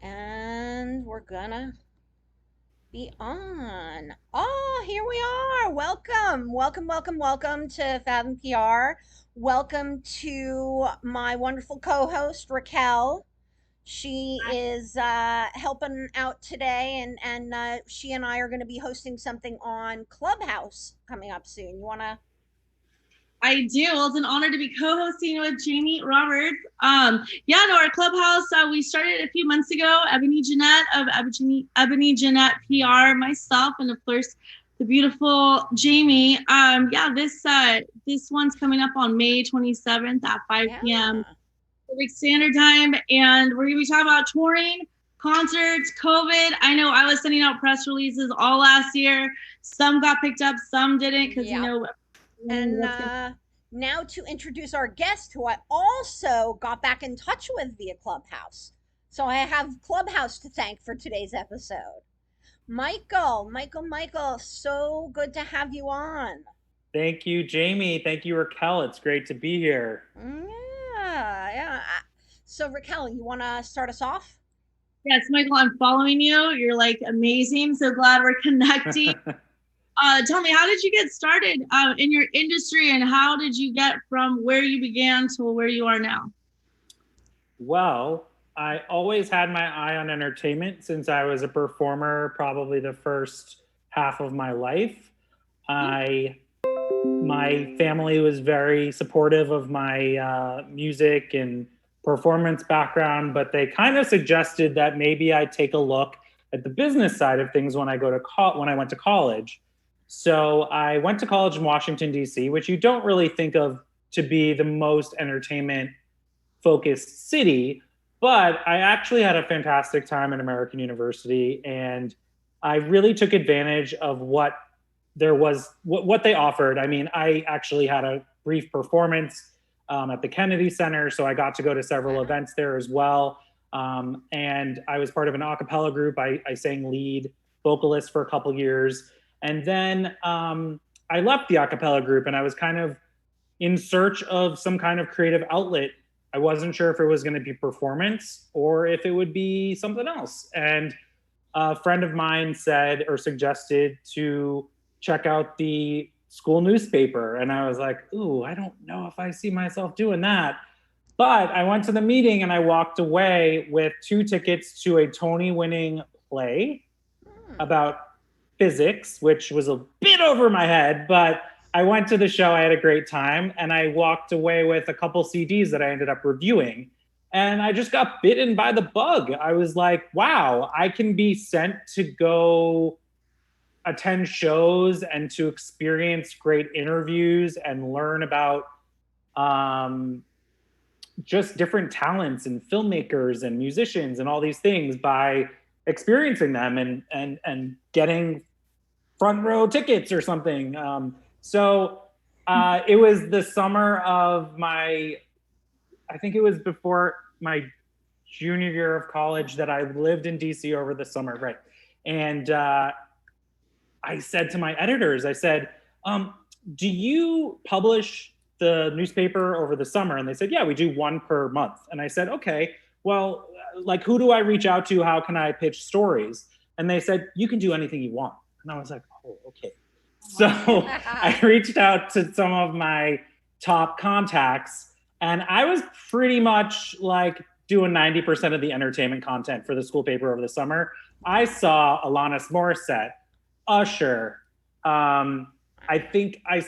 And we're gonna be on. Oh, here we are. Welcome to Fathom PR. Welcome to my wonderful co-host Raquel. She is helping out today, and she and I are going to be hosting something on Clubhouse coming up soon. You wanna? I do. Well, it's an honor to be co-hosting with Jamie Roberts. Our clubhouse we started a few months ago. Ebony Jeanette of Ebony Jeanette PR, myself, and of course the beautiful Jamie. This one's coming up on May 27th at 5 p.m. Yeah. Pacific Standard Time, and we're gonna be talking about touring, concerts, COVID. I know I was sending out press releases all last year. Some got picked up, some didn't, because Yep. And what's going. now to introduce our guest, who I also got back in touch with via Clubhouse. So I have Clubhouse to thank for today's episode. Michael, so good to have you on. Thank you, Jamie. Thank you, Raquel. It's great to be here. Yeah. So Raquel, you want to start us off? Yes, Michael, I'm following you. You're like amazing. So glad we're connecting. Tell me, how did you get started in your industry, and how did you get from where you began to where you are now? Well, I always had my eye on entertainment since I was a performer, probably the first half of my life. I My family was very supportive of my music and performance background, but they kind of suggested that maybe I take a look at the business side of things when when I went to college. So I went to college in Washington D.C., which you don't really think of to be the most entertainment focused city, but I actually had a fantastic time at American University, and I really took advantage of what they offered. I mean, I actually had a brief performance at the Kennedy Center, so I got to go to several Wow. events there as well. And I was part of an a cappella group. I sang lead vocalist for a couple years, and then I left the a cappella group, and I was kind of in search of some kind of creative outlet. I wasn't sure if it was going to be performance or if it would be something else. And a friend of mine said or suggested to check out the school newspaper. And I was like, ooh, I don't know if I see myself doing that. But I went to the meeting and I walked away with 2 tickets to a Tony winning play Hmm. about physics, which was a bit over my head, but I went to the show. I had a great time, and I walked away with a couple CDs that I ended up reviewing. And I just got bitten by the bug. I was like, wow, I can be sent to go attend shows and to experience great interviews and learn about um, just different talents and filmmakers and musicians and all these things by experiencing them and getting front row tickets or something. So it was the summer of I think it was before my junior year of college that I lived in DC over the summer, right? And I said to my editors, I said, do you publish the newspaper over the summer? And they said, yeah, we do one per month. And I said, okay, well, like, who do I reach out to? How can I pitch stories? And they said, you can do anything you want. And I was like, oh, okay. So I reached out to some of my top contacts, and I was pretty much like doing 90% of the entertainment content for the school paper over the summer. I saw Alanis Morissette, Usher. I think I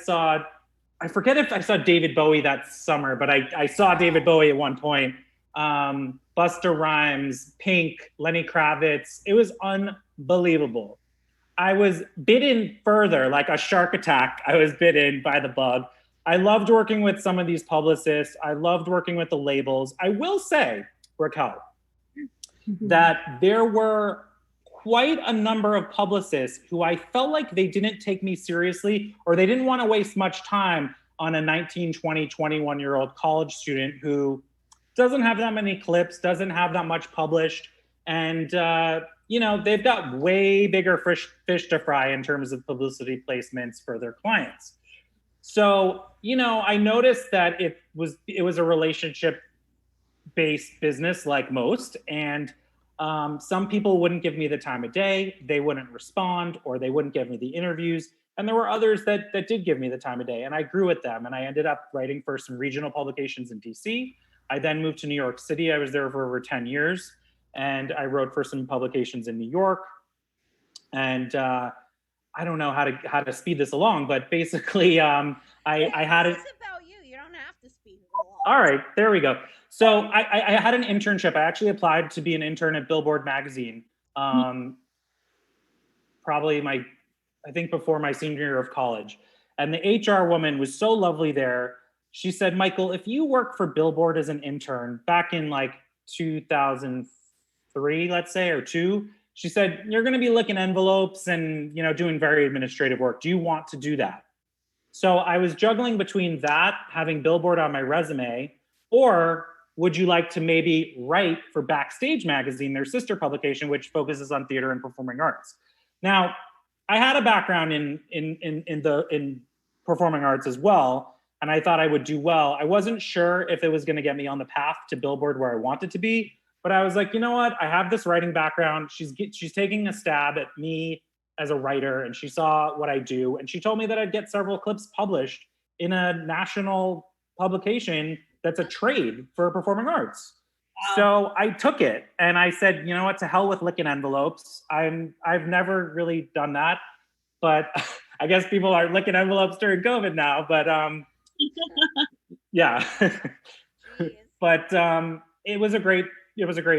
forget if I saw David Bowie that summer, but I saw David Bowie at one point. Busta Rhymes, Pink, Lenny Kravitz. It was unbelievable. I was bitten further, like a shark attack. I was bitten by the bug. I loved working with some of these publicists. I loved working with the labels. I will say, Raquel, that there were quite a number of publicists who I felt like they didn't take me seriously, or they didn't want to waste much time on a 19, 20, 21-year-old college student who doesn't have that many clips, doesn't have that much published. And, they've got way bigger fish to fry in terms of publicity placements for their clients. So, I noticed that it was a relationship based business like most. And Some people wouldn't give me the time of day, they wouldn't respond, or they wouldn't give me the interviews. And there were others that did give me the time of day, and I grew with them. And I ended up writing for some regional publications in DC. I then moved to New York City. I was there for over 10 years, and I wrote for some publications in New York. And I don't know how to speed this along, but basically, I had it. It's about you. You don't have to speed it along. All right, there we go. So I had an internship. I actually applied to be an intern at Billboard magazine. Probably I think before my senior year of college. And the HR woman was so lovely there. She said, Michael, if you work for Billboard as an intern back in like 2003, let's say, or two, she said, you're going to be licking envelopes and, doing very administrative work. Do you want to do that? So I was juggling between that, having Billboard on my resume, or would you like to maybe write for Backstage Magazine, their sister publication, which focuses on theater and performing arts? Now, I had a background in performing arts as well, and I thought I would do well. I wasn't sure if it was going to get me on the path to Billboard where I wanted to be, but I was like, you know what? I have this writing background. She's taking a stab at me as a writer, and she saw what I do, and she told me that I'd get several clips published in a national publication that's a trade for performing arts. Wow. So I took it and I said, you know what, to hell with licking envelopes. I've never really done that, but I guess people are licking envelopes during COVID now, but yeah. But it was a great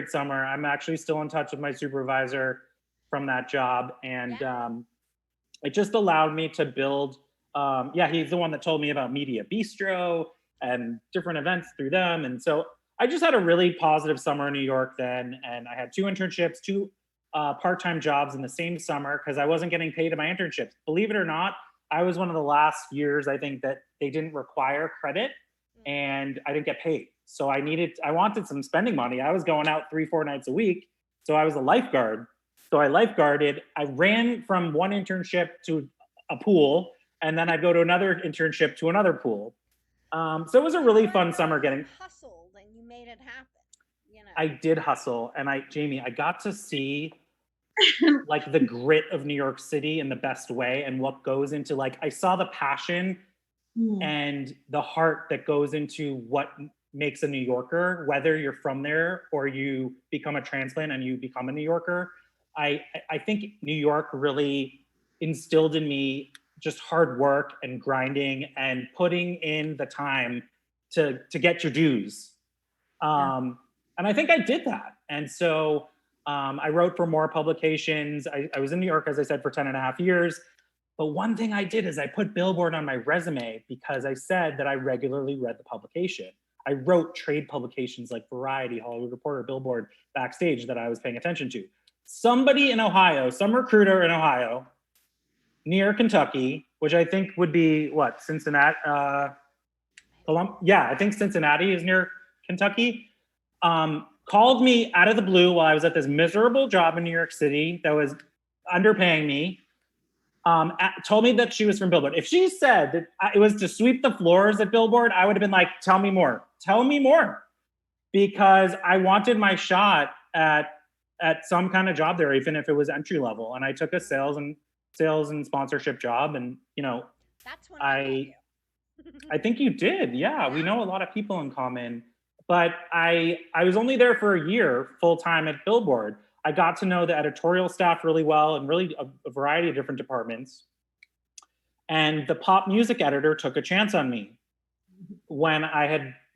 summer. I'm actually still in touch with my supervisor from that job, and it just allowed me to build. He's the one that told me about Media Bistro and different events through them, and so I just had a really positive summer in New York then, and I had 2 internships, 2 part-time jobs in the same summer because I wasn't getting paid in my internships. Believe it or not, I was one of the last years, I think, that they didn't require credit, and I didn't get paid. So I wanted some spending money. I was going out 3-4 nights a week, so I was a lifeguard. So I lifeguarded. I ran from one internship to a pool, and then I'd go to another internship to another pool. So it was a really fun summer getting. Hustled and you made it happen. I did hustle, and Jamie, I got to see like the grit of New York City in the best way, and what goes into I saw the passion and the heart that goes into what makes a New Yorker, whether you're from there or you become a transplant and you become a New Yorker. I think New York really instilled in me just hard work and grinding and putting in the time to get your dues. And I think I did that. And so I wrote for more publications. I was in New York, as I said, for 10 and a half years. But one thing I did is I put Billboard on my resume because I said that I regularly read the publication. I wrote trade publications like Variety, Hollywood Reporter, Billboard, Backstage that I was paying attention to. Somebody in Ohio, some recruiter in Ohio, near Kentucky, which I think would be Cincinnati? I think Cincinnati is near Kentucky. Called me out of the blue while I was at this miserable job in New York City that was underpaying me. Told me that she was from Billboard. If she said that it was to sweep the floors at Billboard, I would have been like, tell me more, because I wanted my shot at some kind of job there, even if it was entry level. And I took a sales and sponsorship job, and that's when I think you did. Yeah, we know a lot of people in common. But I was only there for a year full time at Billboard. I got to know the editorial staff really well, and really a variety of different departments. And the pop music editor took a chance on me when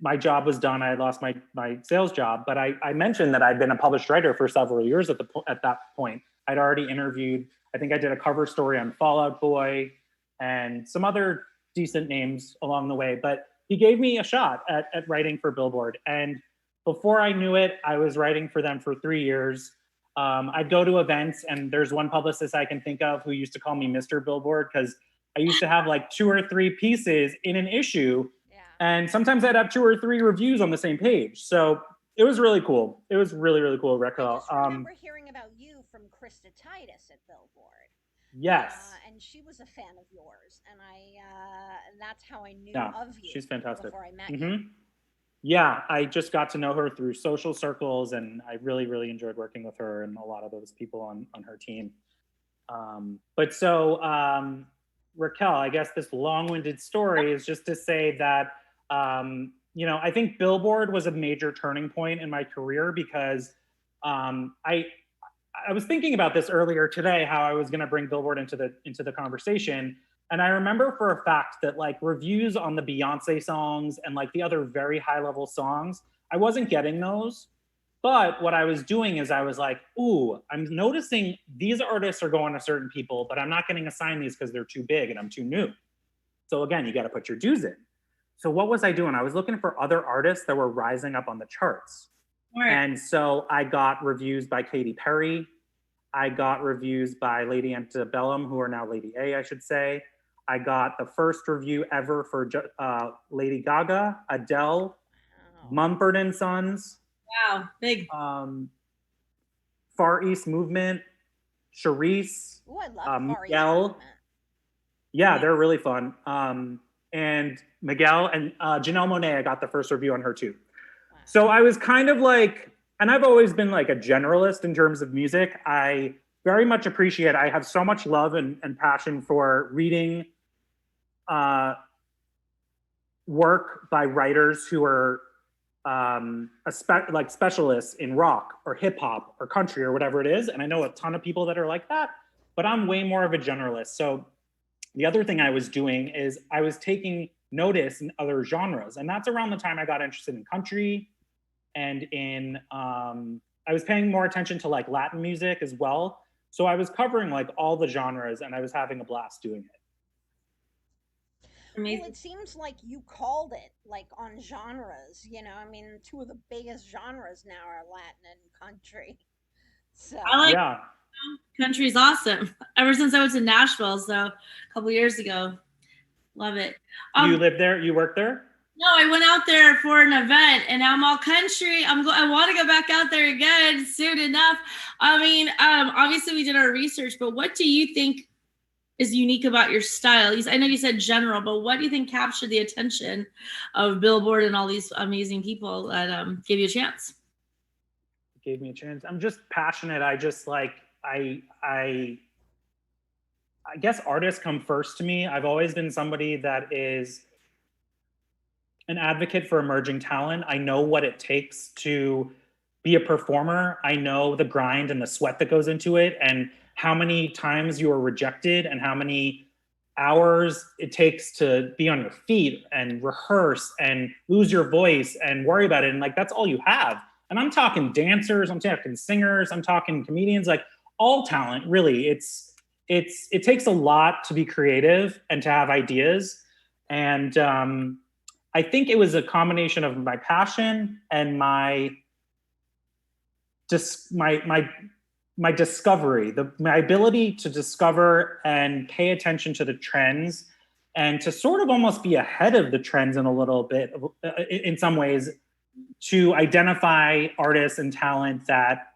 my job was done. I had lost my sales job, but I mentioned that I'd been a published writer for several years at that point. I'd already interviewed. I think I did a cover story on Fall Out Boy and some other decent names along the way. But he gave me a shot at writing for Billboard. And before I knew it, I was writing for them for 3 years. I'd go to events, and there's one publicist I can think of who used to call me Mr. Billboard because I used to have 2 or 3 pieces in an issue. Yeah. And sometimes I'd have 2 or 3 reviews on the same page. So it was really cool. It was really, really cool. I just remember hearing about you from Krista Titus at Billboard. Yes. And she was a fan of yours, and that's how I knew of you. She's fantastic. Before I met you. Yeah, I just got to know her through social circles, and I really, really enjoyed working with her and a lot of those people on her team. But so, Raquel, I guess this long-winded story is just to say that I think Billboard was a major turning point in my career because I was thinking about this earlier today, how I was going to bring Billboard into the conversation, and I remember for a fact that like reviews on the Beyonce songs and like the other very high level songs, I wasn't getting those. But what I was doing is I was like, ooh, I'm noticing these artists are going to certain people, but I'm not getting assigned these because they're too big and I'm too new. So again, you got to put your dues in. So what was I doing? I was looking for other artists that were rising up on the charts. Right. And so I got reviews by Katy Perry. I got reviews by Lady Antebellum, who are now Lady A, I should say. I got the first review ever for Lady Gaga, Adele, Wow. Mumford and Sons, Wow, big. Far East Movement, Charisse, Ooh, I love Far East Miguel. Movement. Yeah, they're really fun. And Miguel and Janelle Monáe, I got the first review on her too. Wow. So I was kind of like, and I've always been like a generalist in terms of music. I very much appreciate, I have so much love and passion for reading work by writers who are like specialists in rock or hip hop or country or whatever it is. And I know a ton of people that are like that, but I'm way more of a generalist. So the other thing I was doing is I was taking notice in other genres. And that's around the time I got interested in country and I was paying more attention to like Latin music as well. So I was covering like all the genres and I was having a blast doing it. Amazing. Well, it seems like you called it like on genres, you know. I mean, two of the biggest genres now are Latin and country. So, I like Yeah. country's awesome. Ever since I was in Nashville, so a couple years ago. Love it. You live there? You work there? No, I went out there for an event, and now I'm all country. I want to go back out there again soon enough. I mean, obviously we did our research, but what do you think is unique about your style? I know you said general, but what do you think captured the attention of Billboard and all these amazing people that gave you a chance? Gave me a chance. I'm just passionate. I just like I guess artists come first to me. I've always been somebody that is an advocate for emerging talent. I know what it takes to be a performer. I know the grind and the sweat that goes into it and how many times you are rejected and how many hours it takes to be on your feet and rehearse and lose your voice and worry about it. And like, that's all you have. And I'm talking dancers, I'm talking singers, I'm talking comedians, like all talent, really. It takes a lot to be creative and to have ideas. And I think it was a combination of my passion and my discovery, my ability to discover and pay attention to the trends and to sort of almost be ahead of the trends in a little bit, in some ways, to identify artists and talent that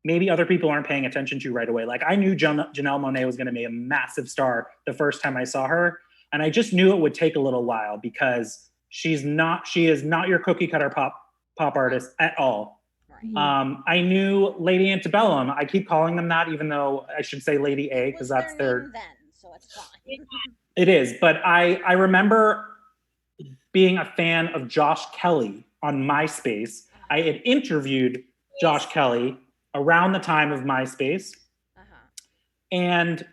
maybe other people aren't paying attention to right away. Like I knew Janelle Monáe was going to be a massive star the first time I saw her. And I just knew it would take a little while because she is not your cookie cutter pop artist at all. right. I knew Lady Antebellum. I keep calling them that, even though I should say Lady A because that's their name then, so it's fine. It is, but I remember being a fan of Josh Kelly on MySpace. I had interviewed Josh Kelly around the time of MySpace. And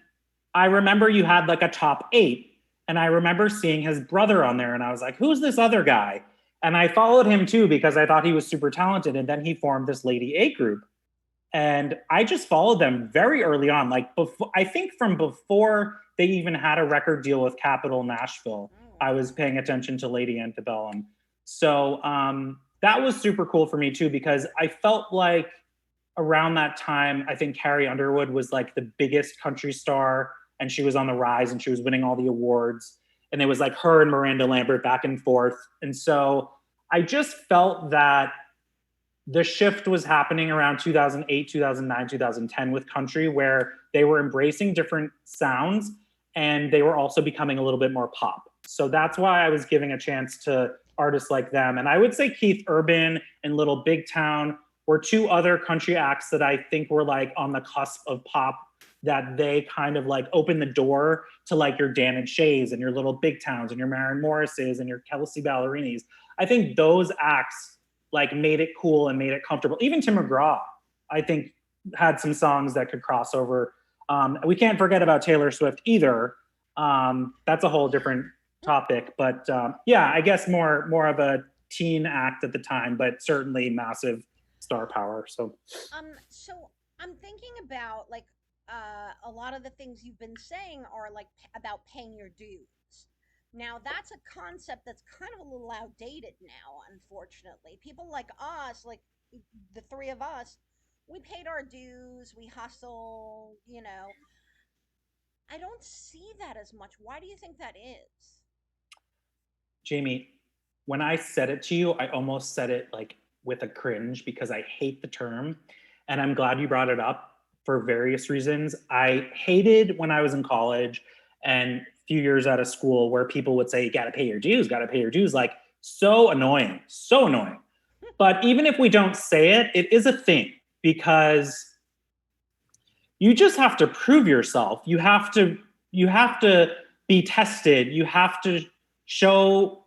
I remember you had like a top 8. And I remember seeing his brother on there. And I was like, who's this other guy? And I followed him too because I thought he was super talented. And then he formed this Lady A group. And I just followed them very early on. Like before, I think from before they even had a record deal with Capitol Nashville, I was paying attention to Lady Antebellum. So that was super cool for me too, because I felt like around that time, I think Carrie Underwood was like the biggest country star and she was on the rise and she was winning all the awards. And it was like her and Miranda Lambert back and forth. And so I just felt that the shift was happening around 2008, 2009, 2010 with country, where they were embracing different sounds and they were also becoming a little bit more pop. So that's why I was giving a chance to artists like them. And I would say Keith Urban and Little Big Town were two other country acts that I think were like on the cusp of pop, that they kind of like opened the door to like your Dan and Shays and your Little Big Towns and your Maren Morrises and your Kelsey Ballerinis. I think those acts like made it cool and made it comfortable. Even Tim McGraw, I think, had some songs that could cross over. We can't forget about Taylor Swift either. That's a whole different topic, but yeah, I guess more of a teen act at the time, but certainly massive star power. So so I'm thinking about like a lot of the things you've been saying are like about paying your dues. Now that's a concept that's kind of a little outdated now, unfortunately. People like us, like the three of us, we paid our dues, we hustle, you know. I don't see that as much. Why do you think that is? Jamie, when I said it to you, I almost said it like with a cringe because I hate the term. And I'm glad you brought it up for various reasons. I hated when I was in college and a few years out of school where people would say, you got to pay your dues, got to pay your dues. Like, so annoying, so annoying. But even if we don't say it, it is a thing because you just have to prove yourself. You have to be tested. You have to show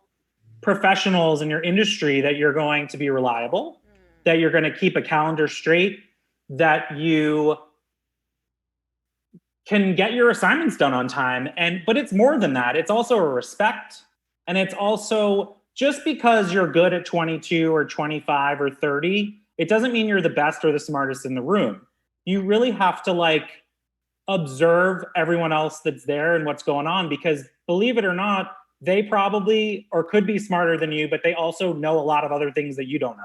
professionals in your industry that you're going to be reliable, that you're going to keep a calendar straight, that you can get your assignments done on time. But it's more than that. It's also a respect. And it's also, just because you're good at 22 or 25 or 30, it doesn't mean you're the best or the smartest in the room. You really have to like observe everyone else that's there and what's going on, because believe it or not, they probably or could be smarter than you, but they also know a lot of other things that you don't know.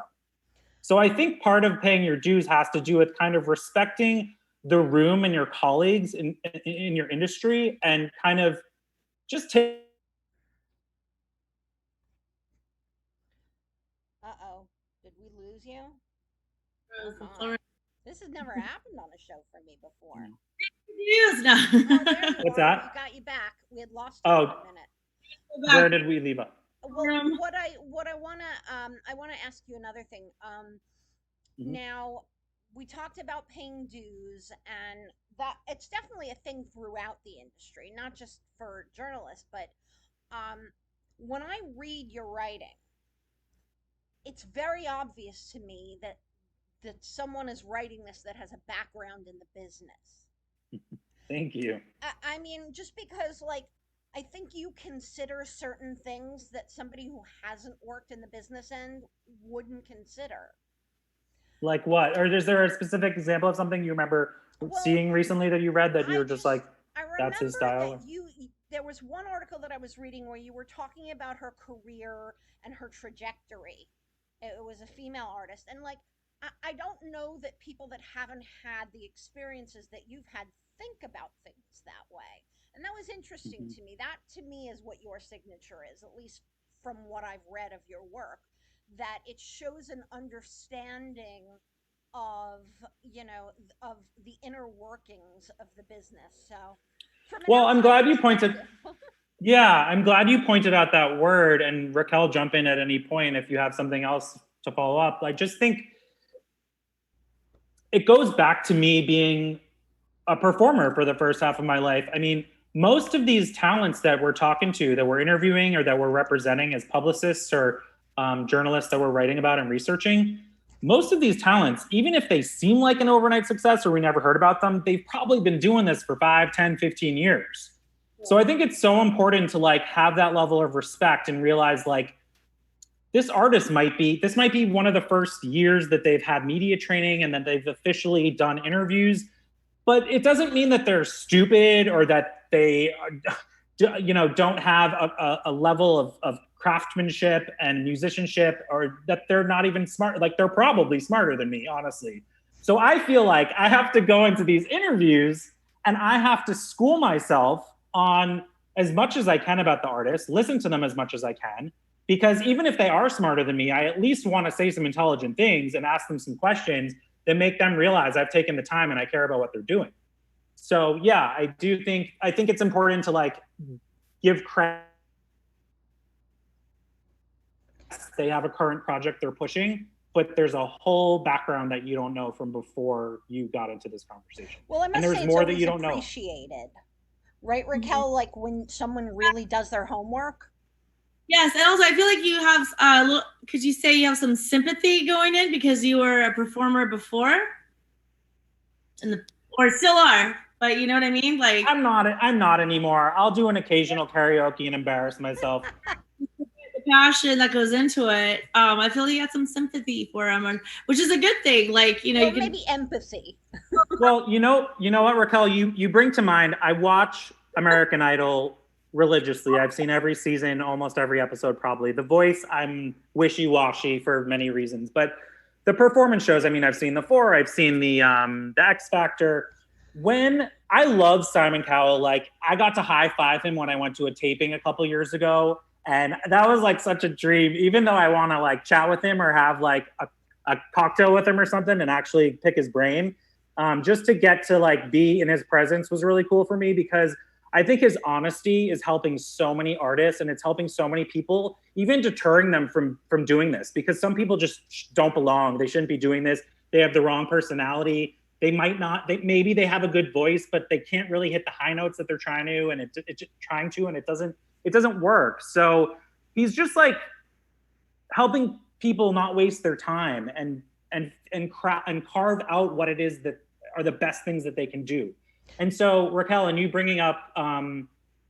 So I think part of paying your dues has to do with kind of respecting the room and your colleagues in your industry, and kind of just take. Uh-oh. Did we lose you? Oh, Oh sorry. my. This has never happened on a show for me before. News now. Oh, there you What's are. that? We got you back. We had lost you Oh, for a minute. where did we leave up? Well, I wanna ask you another thing. Mhm. Now we talked about paying dues, and that it's definitely a thing throughout the industry, not just for journalists, but um, when I read your writing, it's very obvious to me that someone is writing this that has a background in the business. Thank you. I mean, just because, like, I think you consider certain things that somebody who hasn't worked in the business end wouldn't consider. Like what? Or is there a specific example of something you remember Well, seeing recently that you read that you I were just like, just I that's his remember that style? there was one article that I was reading where you were talking about her career and her trajectory. It was a female artist, and like I don't know that people that haven't had the experiences that you've had think about things that way. And that was interesting Mhm. to me. That to me is what your signature is, at least from what I've read of your work, that it shows an understanding of, you know, of the inner workings of the business. So from an Well, I'm outside glad you pointed. perspective. Yeah, I'm glad you pointed out that word. And Raquel, jump in at any point if you have something else to follow up. I just think it goes back to me being a performer for the first half of my life. I mean, most of these talents that we're talking to, that we're interviewing, or that we're representing as publicists or journalists that we're writing about and researching, most of these talents, even if they seem like an overnight success or we never heard about them, they've probably been doing this for 5, 10, 15 years. So I think it's so important to like have that level of respect and realize like this might be one of the first years that they've had media training and that they've officially done interviews, but it doesn't mean that they're stupid or that they don't have a level of craftsmanship and musicianship, or that they're not even smart. Like, they're probably smarter than me, honestly. So I feel like I have to go into these interviews and I have to school myself on as much as I can about the artist, listen to them as much as I can, because even if they are smarter than me, I at least want to say some intelligent things and ask them some questions that make them realize I've taken the time and I care about what they're doing. So yeah, I think it's important to like give credit. they have a current project they're pushing, but there's a whole background that you don't know from before you got into this conversation. Well, I And must there's say it's more that always you don't know. appreciated. Right, Mhm. Raquel? Like when someone really does their homework. Yes, and also I feel like you have could you say you have some sympathy going in because you were a performer before, or still are, but you know what I mean? Like I'm not anymore. I'll do an occasional karaoke and embarrass myself. the passion that goes into it. I feel like you had some sympathy for him, which is a good thing. Like, you know, Or you can. maybe empathy. Well, you know what, Raquel, you bring to mind. I watch American Idol religiously. I've seen every season, almost every episode, probably. The Voice, I'm wishy-washy for many reasons, but the performance shows. I mean, I've seen The Four, I've seen the X Factor. When I love Simon Cowell, like I got to high five him when I went to a taping a couple years ago, and that was like such a dream. Even though I want to like chat with him or have like a cocktail with him or something and actually pick his brain, just to get to like be in his presence was really cool for me, because I think his honesty is helping so many artists and it's helping so many people, even deterring them from doing this, because some people just don't belong. They shouldn't be doing this. They have the wrong personality. They might not. Maybe they have a good voice, but they can't really hit the high notes that they're trying to, and it's trying to, and it doesn't work. So he's just like helping people not waste their time and carve out what it is that are the best things that they can do. And so, Raquel, and you bringing up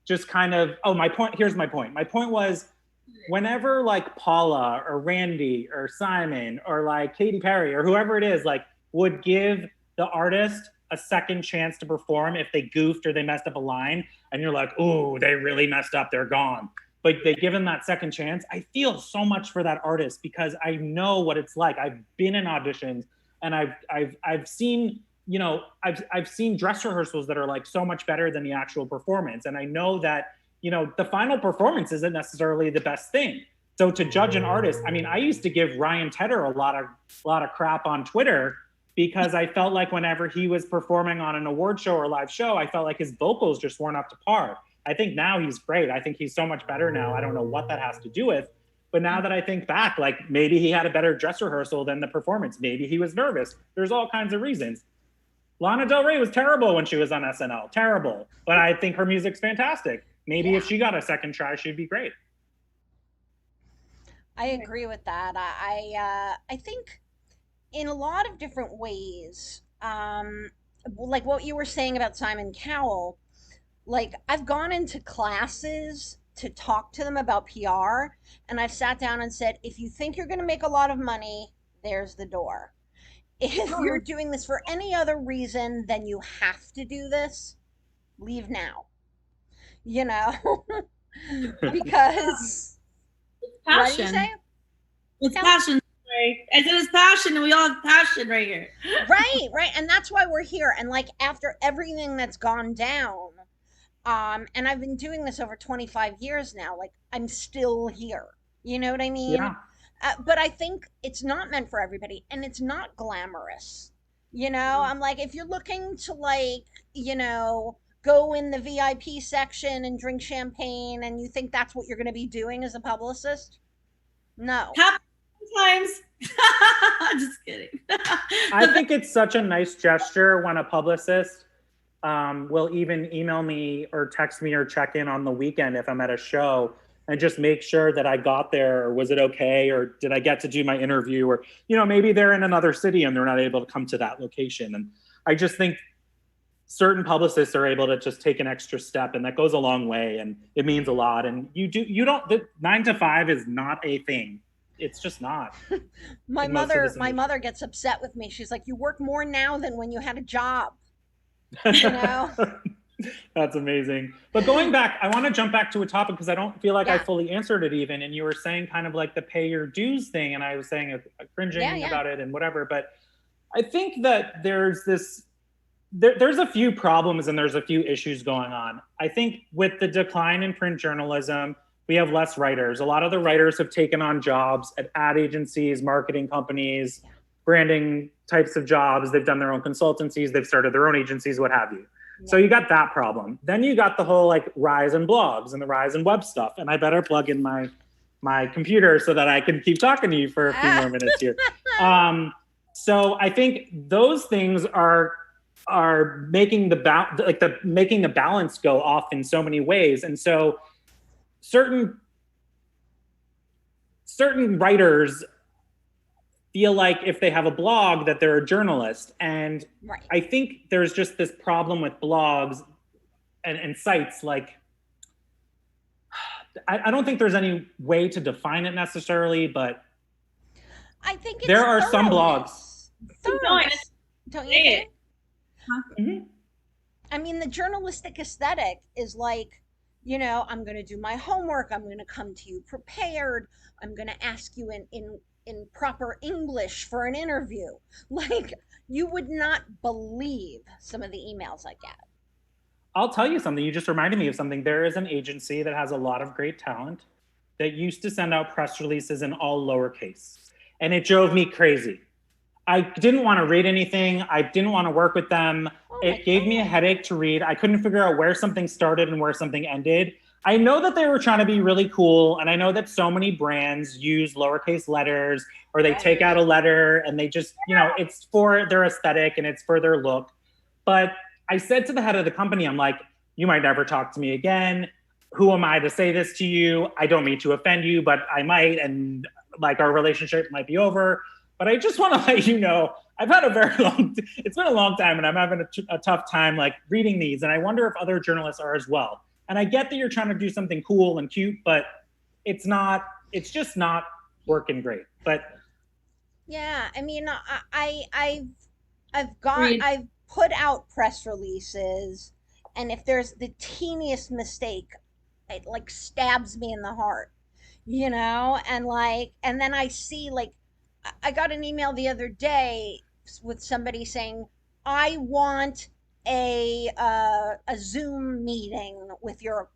just kind of, my point, here's my point. My point was, whenever like Paula or Randy or Simon or like Katy Perry or whoever it is, like would give the artist a second chance to perform if they goofed or they messed up a line, and you're like, oh, they really messed up, they're gone. But they give them that second chance. I feel so much for that artist because I know what it's like. I've been in auditions and I've seen, you know, I've seen dress rehearsals that are like so much better than the actual performance. And I know that, you know, the final performance isn't necessarily the best thing. So to judge an artist, I mean, I used to give Ryan Tedder a lot of crap on Twitter because I felt like whenever he was performing on an award show or live show, I felt like his vocals just weren't up to par. I think now he's great. I think he's so much better now. I don't know what that has to do with, but now that I think back, like maybe he had a better dress rehearsal than the performance. Maybe he was nervous. There's all kinds of reasons. Lana Del Rey was terrible when she was on SNL, terrible. But I think her music's fantastic. Maybe if she got a second try, she'd be great. I agree with that. I think in a lot of different ways, like what you were saying about Simon Cowell, like I've gone into classes to talk to them about PR, and I've sat down and said, if you think you're going to make a lot of money, there's the door. If you're doing this for any other reason than you have to do this, leave now. You know, because what do you Passion. say? It's Yeah. passion. Right? I said it's passion, and we all have passion right here. Right, right. And that's why we're here. And like after everything that's gone down, and I've been doing this over 25 years now, like I'm still here. You know what I mean? Yeah. But I think it's not meant for everybody and it's not glamorous. You know, I'm like, if you're looking to like, you know, go in the VIP section and drink champagne and you think that's what you're going to be doing as a publicist, no. Happy times. Just kidding. I think it's such a nice gesture when a publicist will even email me or text me or check in on the weekend if I'm at a show and just make sure that I got there, or was it okay, or did I get to do my interview, or, you know, maybe they're in another city and they're not able to come to that location. And I just think certain publicists are able to just take an extra step, and that goes a long way, and it means a lot. And you don't, the 9 to 5 is not a thing. It's just not. My mother gets upset with me. She's like, "You work more now than when you had a job." You know? That's amazing. But going back, I want to jump back to a topic because I don't feel like I Yeah. fully answered it even. And you were saying kind of like the pay your dues thing, and I was saying cringing Yeah, yeah. about it and whatever. But I think that there's a few problems and there's a few issues going on. I think with the decline in print journalism, we have less writers. A lot of the writers have taken on jobs at ad agencies, marketing companies, branding types of jobs. They've done their own consultancies. They've started their own agencies, what have you. So you got that problem. Then you got the whole like rise in blogs and the rise in web stuff. And I better plug in my my computer so that I can keep talking to you for a few more minutes here. So I think those things are making making the balance go off in so many ways. And so certain writers feel like if they have a blog that they're a journalist. And Right. I think there's just this problem with blogs and sites. Like, I don't think there's any way to define it necessarily, but I think it's there are some blogs. Thoroughness, don't you think? Mm-hmm. I mean, the journalistic aesthetic is like, you know, I'm going to do my homework. I'm going to come to you prepared. I'm going to ask you in proper English for an interview. Like, you would not believe some of the emails I get. I'll tell you something. You just reminded me of something. There is an agency that has a lot of great talent that used to send out press releases in all lowercase. And it drove me crazy. I didn't want to read anything. I didn't want to work with them. It gave me a headache to read. I couldn't figure out where something started and where something ended. I know that they were trying to be really cool. And I know that so many brands use lowercase letters, or they take out a letter and they just, you know, it's for their aesthetic and it's for their look. But I said to the head of the company, I'm like, you might never talk to me again. Who am I to say this to you? I don't mean to offend you, but I might. And like, our relationship might be over. But I just want to let you know, I've had it's been a long time, and I'm having a tough time like reading these. And I wonder if other journalists are as well. And I get that you're trying to do something cool and cute, but it's just not working great. But yeah, I mean, I've put out press releases, and if there's the teeniest mistake, it like stabs me in the heart, you know? And then I see, like, I got an email the other day with somebody saying, I want a Zoom meeting with your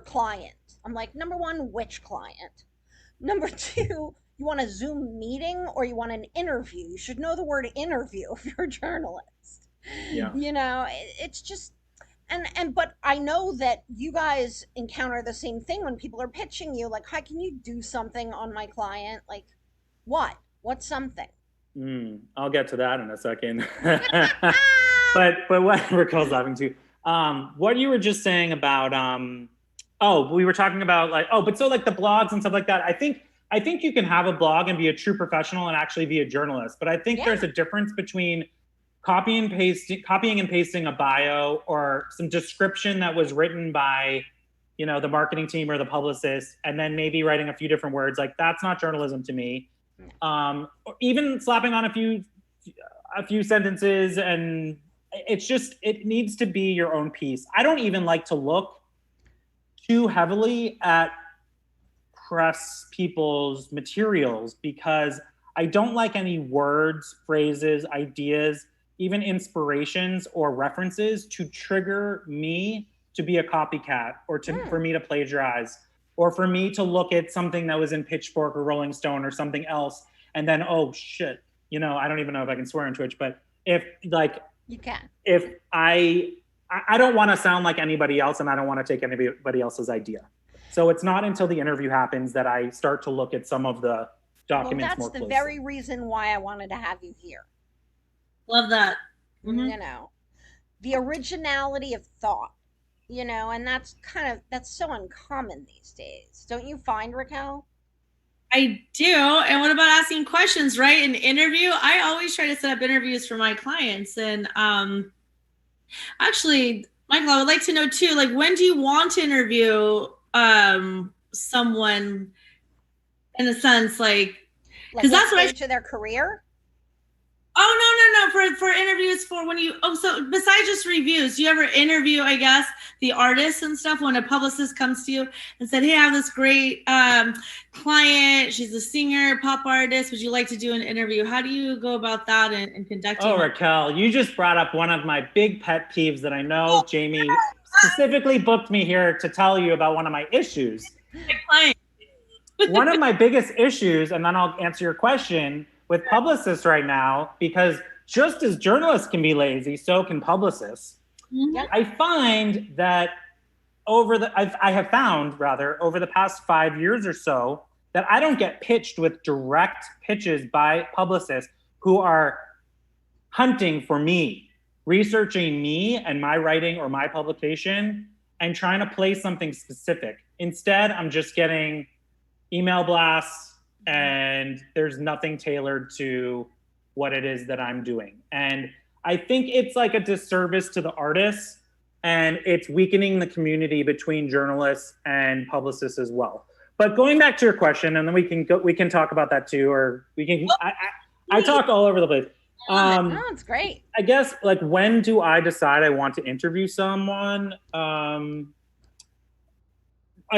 client. I'm like, number one, which client? Number two, you want a Zoom meeting or you want an interview? You should know the word interview if you're a journalist. yeah. You know, it's just, but I know that you guys encounter the same thing when people are pitching you, like, hi, can you do something on my client? Like, what? What's something? I'll get to that in a second. but what Raquel's laughing too. What you were just saying about we were talking about like, but so like the blogs and stuff like that. I think you can have a blog and be a true professional and actually be a journalist. But I think there's a difference between copying and pasting a bio or some description that was written by, you know, the marketing team or the publicist, and then maybe writing a few different words. Like, that's not journalism to me. Or even slapping on a few sentences, and it needs to be your own piece. I don't even like to look too heavily at press people's materials because I don't like any words, phrases, ideas, even inspirations or references to trigger me to be a copycat or for me to plagiarize, or for me to look at something that was in Pitchfork or Rolling Stone or something else, and then, oh shit, you know, I don't even know if I can swear on Twitch, but if like, you can. If I don't want to sound like anybody else, and I don't want to take anybody else's idea. So it's not until the interview happens that I start to look at some of the documents more closely. That's the very reason why I wanted to have you here. Love that. Mm-hmm. You know, the originality of thought. You know, and that's so uncommon these days. Don't you find, Raquel? I do. And what about asking questions, right? An interview, I always try to set up interviews for my clients. And actually, Michael, I would like to know too, like, when do you want to interview someone in a sense, like, because that's what to their career? Oh, no. For interviews, for when you, so besides just reviews, do you ever interview, I guess, the artists and stuff when a publicist comes to you and said, hey, I have this great client. She's a singer, pop artist. Would you like to do an interview? How do you go about that and conducting? Oh, Raquel, you just brought up one of my big pet peeves that I know Jamie specifically booked me here to tell you about one of my issues. One of my biggest issues, and then I'll answer your question, with publicists right now, because just as journalists can be lazy, so can publicists. Mm-hmm. I find that over the past 5 years or so, that I don't get pitched with direct pitches by publicists who are hunting for me, researching me and my writing or my publication and trying to play something specific. Instead, I'm just getting email blasts and there's nothing tailored to what it is that I'm doing. And I think it's like a disservice to the artists and it's weakening the community between journalists and publicists as well. But going back to your question, and then we can talk about that too, or we can. I talk all over the place. No, it's great. I guess like when do I decide I want to interview someone? A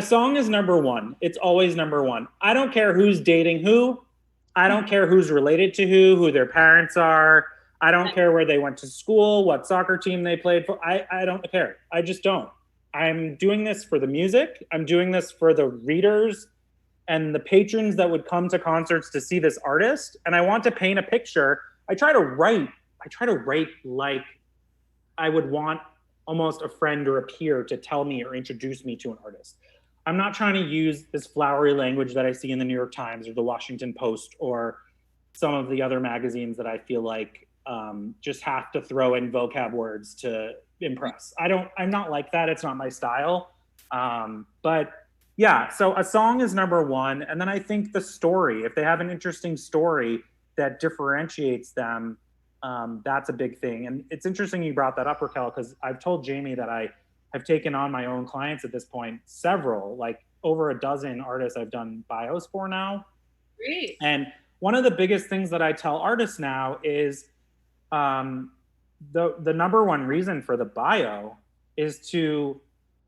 song is number one. It's always number one. I don't care who's dating who. I don't care who's related to who their parents are. I don't care where they went to school, what soccer team they played for. I don't care. I just don't. I'm doing this for the music. I'm doing this for the readers and the patrons that would come to concerts to see this artist. And I want to paint a picture. I try to write like I would want almost a friend or a peer to tell me or introduce me to an artist. I'm not trying to use this flowery language that I see in the New York Times or the Washington Post or some of the other magazines that I feel like just have to throw in vocab words to impress. I'm not like that. It's not my style. But yeah, so a song is number one. And then I think the story, if they have an interesting story that differentiates them, that's a big thing. And it's interesting you brought that up, Raquel, because I've told Jamie that I have taken on my own clients at this point, several, like over a dozen artists I've done bios for now. Great. And one of the biggest things that I tell artists now is the number one reason for the bio is to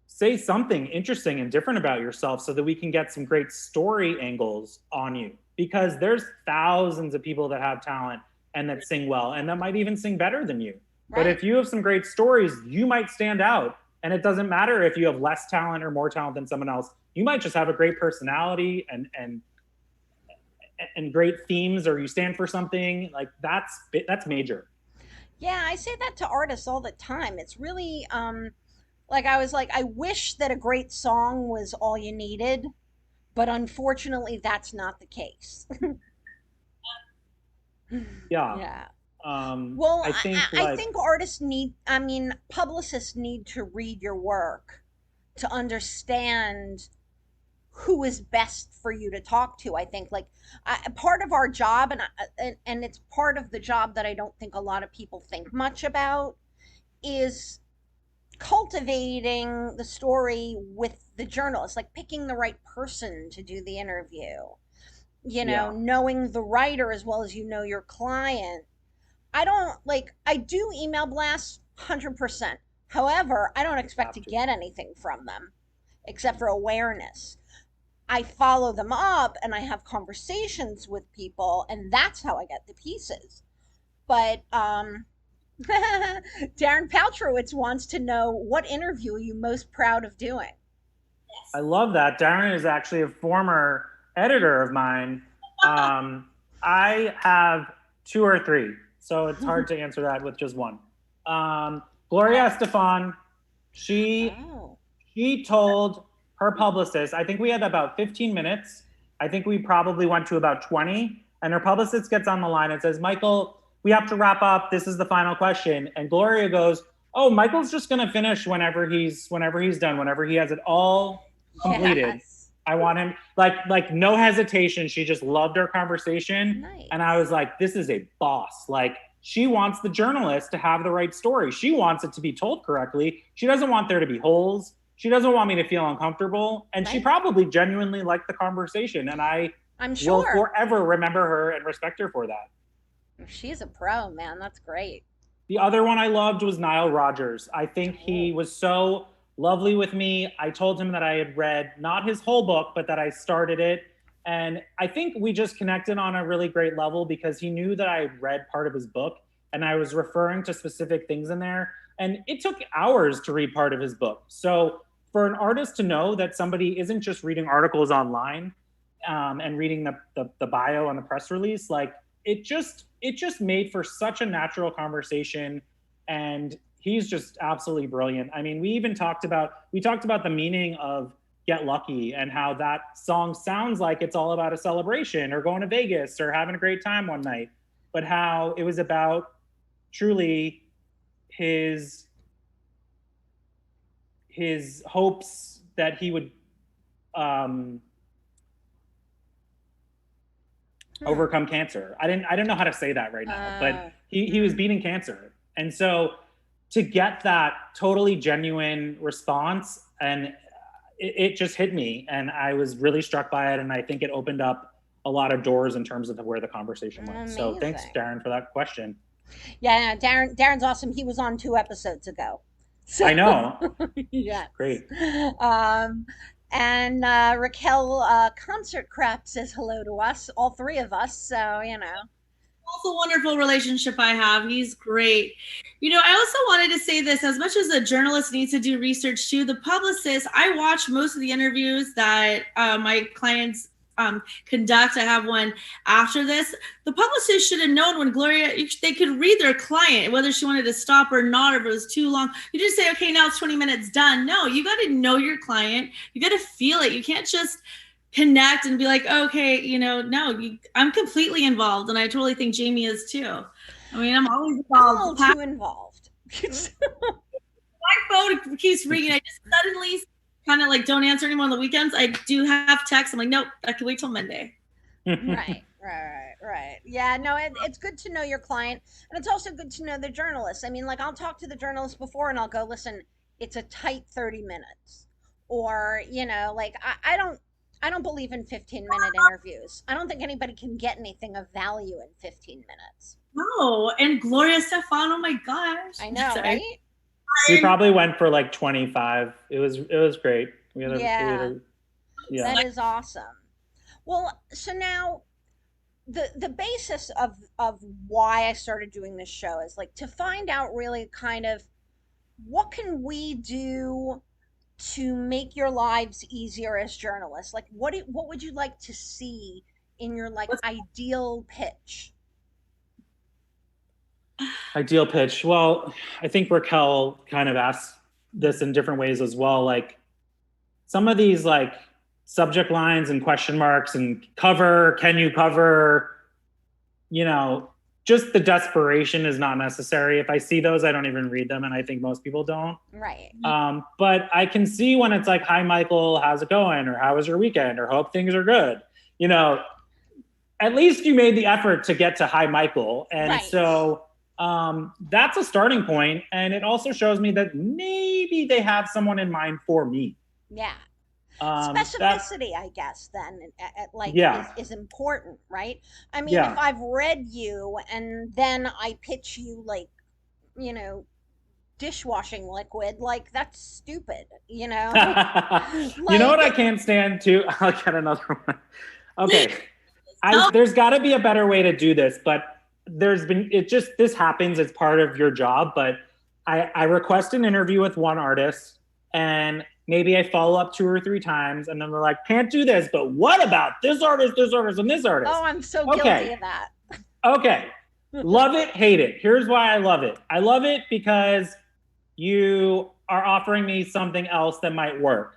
say something interesting and different about yourself so that we can get some great story angles on you. Because there's thousands of people that have talent and that sing well and that might even sing better than you. Right. But if you have some great stories, you might stand out. And it doesn't matter if you have less talent or more talent than someone else. You might just have a great personality and great themes, or you stand for something. Like that's major. Yeah, I say that to artists all the time. It's really like I wish that a great song was all you needed, but unfortunately that's not the case. Yeah. Yeah. Well, I think artists publicists need to read your work to understand who is best for you to talk to. I think part of our job, and it's part of the job that I don't think a lot of people think much about, is cultivating the story with the journalist, like picking the right person to do the interview. Knowing the writer as well as your client. I do email blasts 100%. However, I don't expect to get anything from them except for awareness. I follow them up and I have conversations with people, and that's how I get the pieces. But Darren Paltrowitz wants to know, what interview are you most proud of doing? I love that. Darren is actually a former editor of mine. I have 2 or 3. So it's hard to answer that with just one. Gloria Estefan, she told her publicist, I think we had about 15 minutes. I think we probably went to about 20. And her publicist gets on the line and says, Michael, we have to wrap up. This is the final question. And Gloria goes, oh, Michael's just going to finish whenever he's done, whenever he has it all completed. Yes. I want him, like no hesitation. She just loved our conversation. Nice. And I was like, this is a boss. Like, she wants the journalist to have the right story. She wants it to be told correctly. She doesn't want there to be holes. She doesn't want me to feel uncomfortable. And she probably genuinely liked the conversation. And I'm sure will forever remember her and respect her for that. She's a pro, man. That's great. The other one I loved was Nile Rodgers. I think he was so lovely with me. I told him that I had read not his whole book, but that I started it. And I think we just connected on a really great level because he knew that I had read part of his book and I was referring to specific things in there. And it took hours to read part of his book. So for an artist to know that somebody isn't just reading articles online and reading the bio and the press release, like it just made for such a natural conversation. And he's just absolutely brilliant. I mean, we talked about the meaning of Get Lucky, and how that song sounds like it's all about a celebration or going to Vegas or having a great time one night, but how it was about truly his hopes that he would um, overcome cancer. I didn't know how to say that right now, but he was beating cancer, and so to get that totally genuine response, and it just hit me, and I was really struck by it, and I think it opened up a lot of doors in terms of where the conversation went. Amazing. So thanks, Darren, for that question. Yeah, Darren's awesome. He was on 2 episodes ago. So, I know. yeah. Great. And Raquel Concert Crap says hello to us, all three of us. So, you know. Also a wonderful relationship I have. He's great. I also wanted to say this, as much as a journalist needs to do research too, the publicist, I watch most of the interviews that my clients conduct. I have one after this. The publicist should have known when Gloria, they could read their client, whether she wanted to stop or not, or if it was too long. You just say, okay, now it's 20 minutes done. No, you got to know your client. You got to feel it. You can't just connect and be like, okay, no, I'm completely involved. And I totally think Jamie is too. I mean, I'm always involved. I'm a little too involved. My phone keeps ringing. I just suddenly kind of like don't answer anymore on the weekends. I do have texts. I'm like, nope, I can wait till Monday. Right. Yeah, no, it's good to know your client. And it's also good to know the journalist. I mean, like, I'll talk to the journalist before and I'll go, listen, it's a tight 30 minutes. Or, like, I don't believe in 15-minute interviews. I don't think anybody can get anything of value in 15 minutes. No, and Gloria Stefan, oh my gosh. I know, right? We probably went for like 25. It was great. Yeah. That is awesome. Well, so now the basis of why I started doing this show is like to find out really kind of what can we do to make your lives easier as journalists. Like what would you like to see in your like ideal pitch? Ideal pitch. Well, I think Raquel kind of asked this in different ways as well. Like some of these like subject lines and question marks and cover, can you cover, just the desperation is not necessary. If I see those, I don't even read them. And I think most people don't. Right. But I can see when it's like, hi, Michael, how's it going? Or how was your weekend? Or hope things are good. At least you made the effort to get to hi, Michael. And right. So that's a starting point. And it also shows me that maybe they have someone in mind for me. Yeah. Specificity, I guess, then, is important, right? I mean, if I've read you and then I pitch you, like, dishwashing liquid, like, that's stupid, Like, you know what I can't stand, too? I'll get another one. Okay. There's got to be a better way to do this, but this happens, it's part of your job, but I request an interview with one artist, and maybe I follow up 2 or 3 times, and then they're like, can't do this, but what about this artist, and this artist? Oh, I'm so guilty of that. Okay. Love it, hate it. Here's why I love it. I love it because you are offering me something else that might work.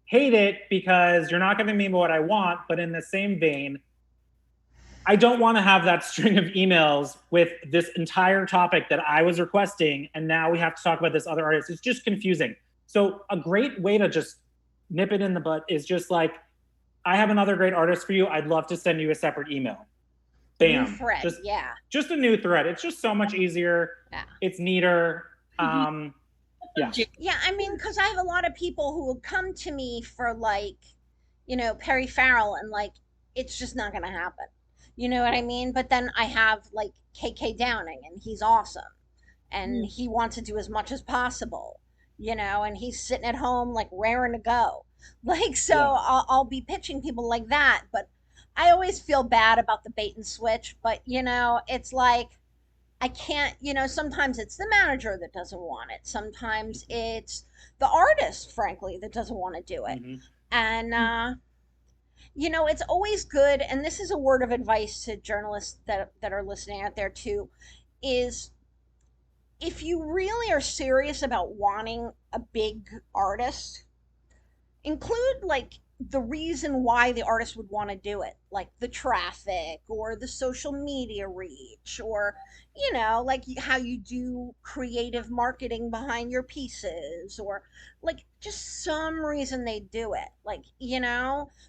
Hate it because you're not giving me what I want, but in the same vein, I don't want to have that string of emails with this entire topic that I was requesting, and now we have to talk about this other artist. It's just confusing. So a great way to just nip it in the butt is just like, I have another great artist for you. I'd love to send you a separate email. Bam. New thread, just a new thread. It's just so much easier. Yeah. It's neater. Yeah, I mean, because I have a lot of people who will come to me for like, Perry Farrell, and like, it's just not going to happen. You know what I mean? But then I have like KK Downing, and he's awesome, and he wants to do as much as possible. And he's sitting at home like raring to go. Like, so I'll be pitching people like that, but I always feel bad about the bait and switch, but it's like, I can't, sometimes it's the manager that doesn't want it. Sometimes it's the artist, frankly, that doesn't want to do it. Mm-hmm. And, it's always good. And this is a word of advice to journalists that are listening out there too, is if you really are serious about wanting a big artist, include like the reason why the artist would want to do it, like the traffic or the social media reach, or like how you do creative marketing behind your pieces, or like just some reason they do it, like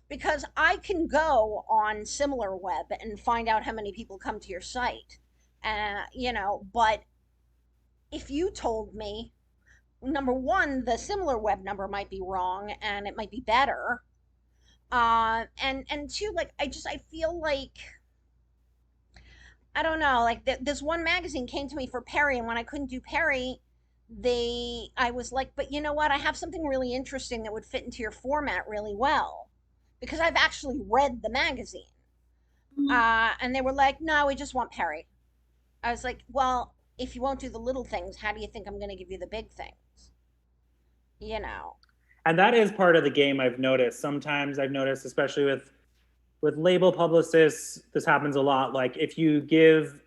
because I can go on similar web and find out how many people come to your site, but if you told me, number one, the similar web number might be wrong and it might be better. And two, like I feel like I don't know, like this one magazine came to me for Perry, and when I couldn't do Perry, I was like, but you know what? I have something really interesting that would fit into your format really well, because I've actually read the magazine. Mhm. And they were like, no, we just want Perry. I was like, well, if you won't do the little things, how do you think I'm going to give you the big things? You know. And that is part of the game. I've noticed. Sometimes I've noticed, especially with label publicists, this happens a lot. Like if you give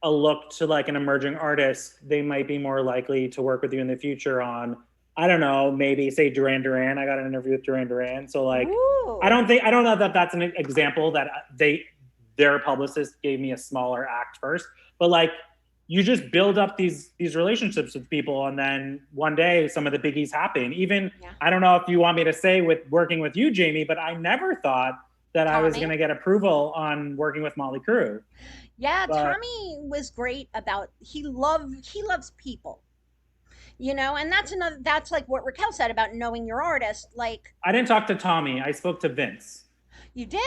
a look to like an emerging artist, they might be more likely to work with you in the future on, I don't know, maybe say Duran Duran. I got an interview with Duran Duran. So like Ooh. I don't know that that's an example that their publicist gave me a smaller act first, but like you just build up these relationships with people, and then one day some of the biggies happen. Even Yeah. I don't know if you want me to say with working with you, Jamie, but I never thought that I was going Tommy. to get approval on working with Molly Crew. Yeah, But Tommy was great about he loves people. And that's like what Raquel said about knowing your artist. Like, I didn't talk to Tommy. I spoke to Vince. you did?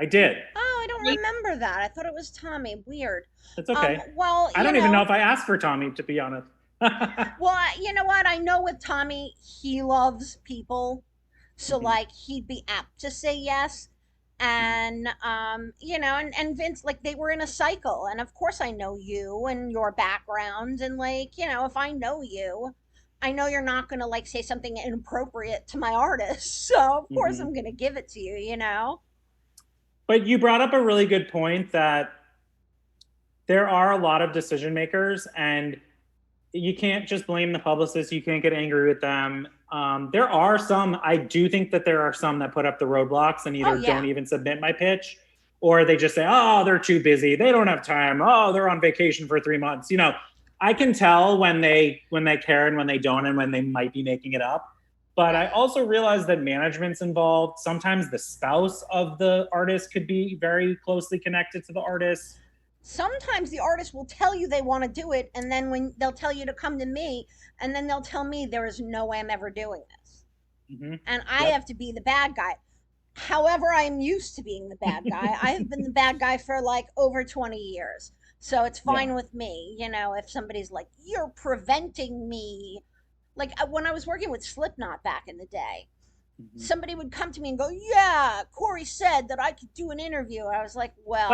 I did. Oh, I don't remember that. I thought it was Tommy. Weird. It's okay. Well, I don't even know if I asked for Tommy, to be honest. well, you know what? I know with Tommy, he loves people. So Mhm. like he'd be apt to say yes. And and Vince, like they were in a cycle, and of course I know you and your background, and like if I know you, I know you're not gonna like say something inappropriate to my artist. So of course Mhm. I'm gonna give it to you. But you brought up a really good point that there are a lot of decision makers, and you can't just blame the publicist. You can't get angry with them. There are some, I do think that there are some that put up the roadblocks and Oh either don't yeah. even submit my pitch, or they just say, oh, they're too busy. They don't have time. Oh, they're on vacation for 3 months. I can tell when they care and when they don't, and when they might be making it up. But I Right. also realize that management's involved. Sometimes the spouse of the artist could be very closely connected to the artist. Sometimes the artist will tell you they want to do it, and then when they'll tell you to come to me, and then they'll tell me there is no way I'm ever doing this, Mm-hmm. and I Yep. have to be the bad guy. However, I'm used to being the bad guy. I have been the bad guy for like over 20 years. So it's Yeah. fine with me, if somebody's like, you're preventing me. Like when I was working with Slipknot back in the day, Mm-hmm. somebody would come to me and go, yeah, Corey said that I could do an interview. I was like, well,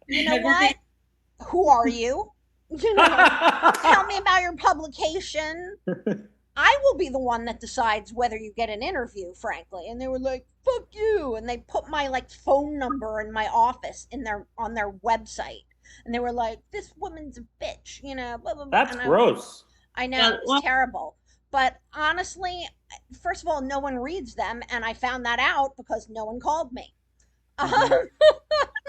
you know what? Who are you? You know, tell me about your publication. I will be the one that decides whether you get an interview, frankly. And they were like, fuck you. And they put my like phone number in my office in their on their website. And they were like, this woman's a bitch, blah blah blah. That's And gross. I know Yeah, it was well, terrible. But honestly, first of all, no one reads them, and I found that out because no one called me. Mm-hmm.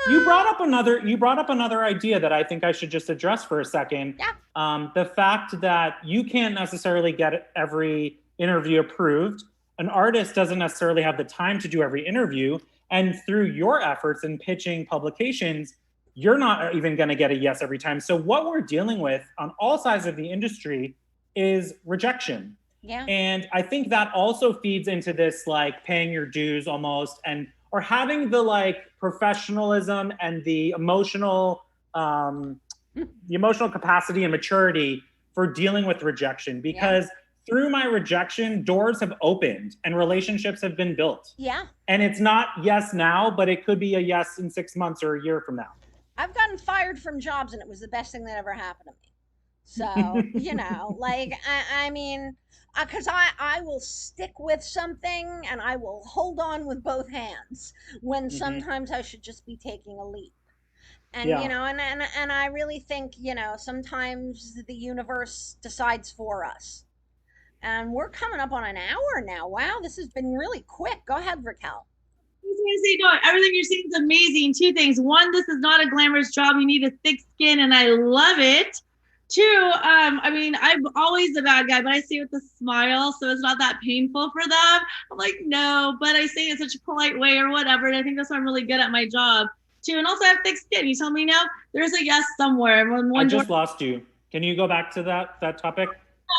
You brought up another idea that I think I should just address for a second. Yeah. The fact that you can't necessarily get every interview approved. An artist doesn't necessarily have the time to do every interview, and through your efforts in pitching publications, you're not even going to get a yes every time. So what we're dealing with on all sides of the industry is rejection. Yeah. And I think that also feeds into this like paying your dues almost, and or having the like professionalism and the emotional capacity and maturity for dealing with rejection, Yeah. because through my rejection doors have opened and relationships have been built, Yeah. and it's not yes now, but it could be a yes in 6 months or a year from now. I've gotten fired from jobs, and it was the best thing that ever happened to me. So, like, I mean, because I will stick with something and I will hold on with both hands when Mm-hmm. sometimes I should just be taking a leap. And, Yeah. and I really think, sometimes the universe decides for us. And we're coming up on an hour now. Wow, this has been really quick. Go ahead, Raquel. I was going to say, no, everything you're saying is amazing. Two things. One, this is not a glamorous job. You need a thick skin, and I love it. Two, I mean, I'm always the bad guy, but I say it with a smile, so it's not that painful for them. I'm like, no, but I say it in such a polite way or whatever, and I think that's why I'm really good at my job. Two, and also I have thick skin. You tell me now, there's a yes somewhere. I just lost you. Can you go back to that topic?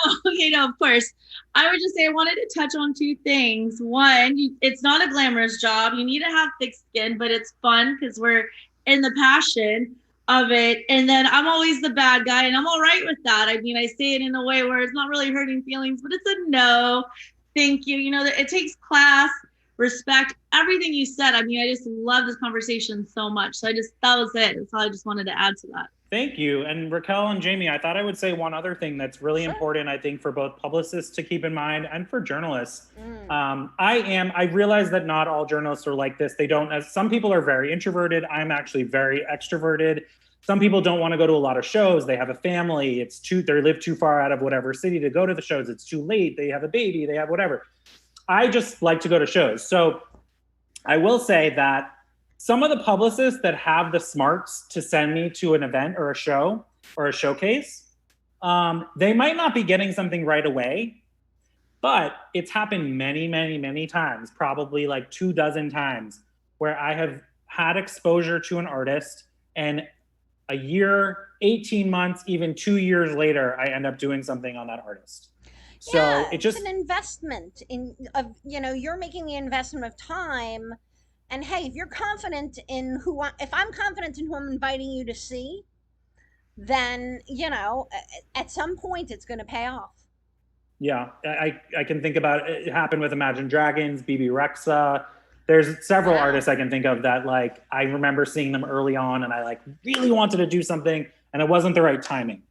Oh, okay, no, of course. I would just say I wanted to touch on two things. One, it's not a glamorous job. You need to have thick skin, but it's fun because we're in the passion of it. And then I'm always the bad guy, and I'm all right with that. I mean, I say it in a way where it's not really hurting feelings, but it's a no, thank you. You know, it takes class, respect, everything you said. I mean, I just love this conversation so much. So that was it. That's all I just wanted to add to that. Thank you. And Raquel and Jamie, I thought I would say one other thing that's really important, I think, for both publicists to keep in mind and for journalists. I realize that not all journalists are like this. Some people are very introverted. I'm actually very extroverted. Some people don't want to go to a lot of shows. They have a family. They live too far out of whatever city to go to the shows. It's too late. They have a baby. They have whatever. I just like to go to shows. So I will say that some of the publicists that have the smarts to send me to an event or a show or a showcase, they might not be getting something right away, but it's happened many, many, many times, probably like 24 times, where I have had exposure to an artist, and a year, 18 months, even 2 years later, I end up doing something on that artist. So Yeah, it just it's an investment you're making the investment of time. And hey, if you're confident in if I'm confident in who I'm inviting you to see, then, at some point it's going to pay off. Yeah, I can think about it. It happened with Imagine Dragons, BB Rexa. There's several artists I can think of that, like, I remember seeing them early on and I like really wanted to do something and it wasn't the right timing.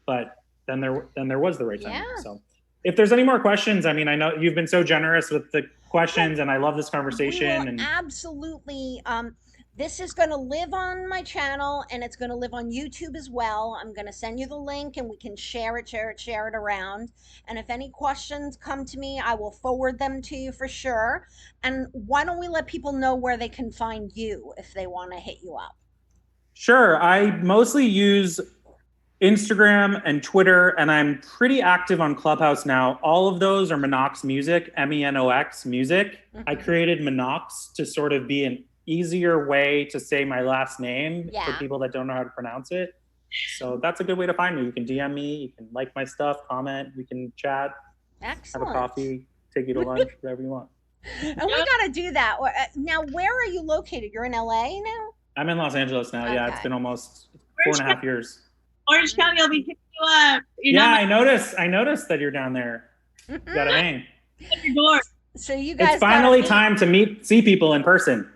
But then there was the right timing. Yeah. So if there's any more questions, I mean, I know you've been so generous with the questions and I love this conversation. We will absolutely. This is going to live on my channel, and it's going to live on YouTube as well. I'm going to send you the link, and we can share it around. And if any questions come to me, I will forward them to you for sure. And why don't we let people know where they can find you if they want to hit you up? Sure. I mostly use Instagram and Twitter, and I'm pretty active on Clubhouse now. All of those are Menox Music, Menox Music. I created Menox to sort of be an easier way to say my last name for people that don't know how to pronounce it. So that's a good way to find me. You can DM me, you can like my stuff, comment, we can chat, Excellent. have a coffee, take you to lunch, whatever you want. And we got to do that. Now, where are you located? You're in LA now? I'm in Los Angeles now. Okay. Yeah, it's been almost 4.5 years. Orange County, I'll be hitting you up. I noticed that you're down there. You gotta hang. So you guys, it's finally time to see people in person.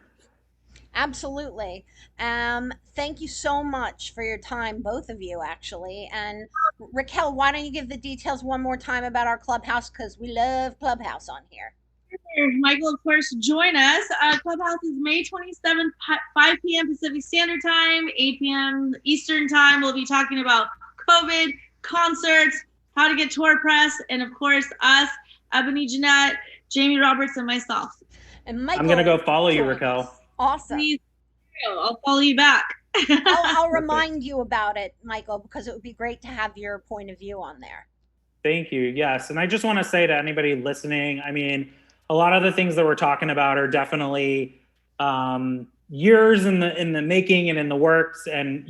Absolutely. Thank you so much for your time, both of you, actually. And Raquel, why don't you give the details one more time about our Clubhouse, because we love Clubhouse on here. Michael, of course, join us. Clubhouse is May 27th, 5 p.m. Pacific Standard Time, 8 p.m. Eastern Time. We'll be talking about COVID, concerts, how to get tour press, and of course, us, Ebony Jeanette, Jamie Roberts, and myself. And Michael, I'm going to go follow you, Raquel. Awesome. Please, I'll follow you back. I'll remind you about it, Michael, because it would be great to have your point of view on there. Thank you. Yes. And I just want to say to anybody listening, I mean, a lot of the things that we're talking about are definitely years in the making and in the works. And,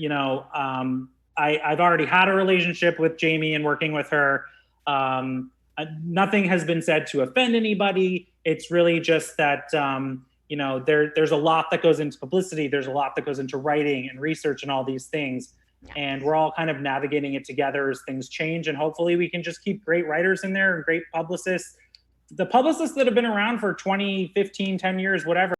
I've already had a relationship with Jamie and working with her. Nothing has been said to offend anybody. It's really just that, there's a lot that goes into publicity. There's a lot that goes into writing and research and all these things. Yeah. And we're all kind of navigating it together as things change. And hopefully we can just keep great writers in there and great publicists. The publicists that have been around for 20, 15, 10 years, whatever.